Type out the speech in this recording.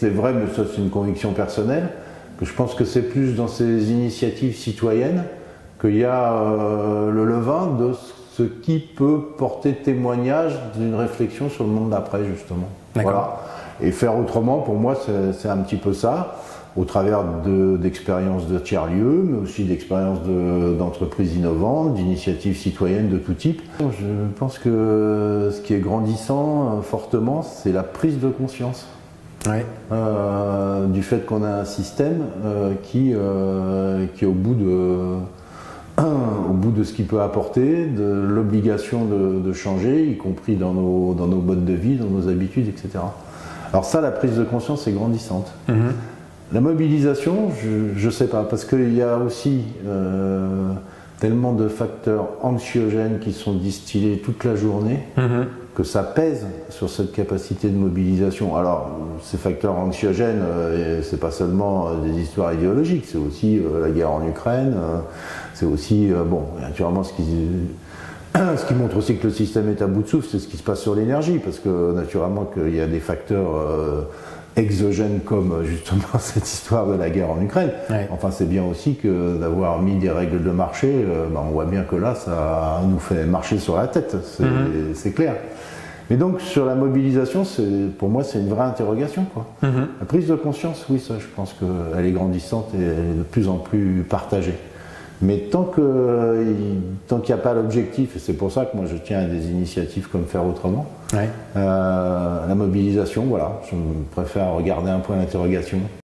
c'est vrai, mais ça c'est une conviction personnelle, que je pense que c'est plus dans ces initiatives citoyennes qu'il y a le levain de ce qui peut porter témoignage d'une réflexion sur le monde d'après, justement. Voilà. Et faire autrement, pour moi, c'est un petit peu ça, au travers d'expériences de tiers-lieux, mais aussi d'expériences d'entreprises innovantes, d'initiatives citoyennes de tout type. Je pense que ce qui est grandissant fortement, c'est la prise de conscience. Ouais. Du fait qu'on a un système qui est au bout de ce qu'il peut apporter, de l'obligation de changer, y compris dans nos modes de vie, dans nos habitudes, etc. Alors ça, la prise de conscience est grandissante. La mobilisation, je ne sais pas, parce qu'il y a aussi tellement de facteurs anxiogènes qui sont distillés toute la journée, que ça pèse sur cette capacité de mobilisation. Alors, ces facteurs anxiogènes, c'est pas seulement des histoires idéologiques, c'est aussi la guerre en Ukraine, c'est aussi, bon, naturellement, ce qui montre aussi que le système est à bout de souffle, c'est ce qui se passe sur l'énergie, parce que naturellement qu'il y a des facteurs exogènes comme justement cette histoire de la guerre en Ukraine. Ouais. Enfin, c'est bien aussi que d'avoir mis des règles de marché, on voit bien que là, ça nous fait marcher sur la tête, c'est clair. Mais donc, sur la mobilisation, pour moi, c'est une vraie interrogation, quoi. La prise de conscience, oui, ça, je pense qu'elle est grandissante et elle est de plus en plus partagée. Mais tant qu'il n'y a pas l'objectif, et c'est pour ça que moi je tiens à des initiatives comme Faire Autrement, la mobilisation, voilà, je préfère regarder un point d'interrogation.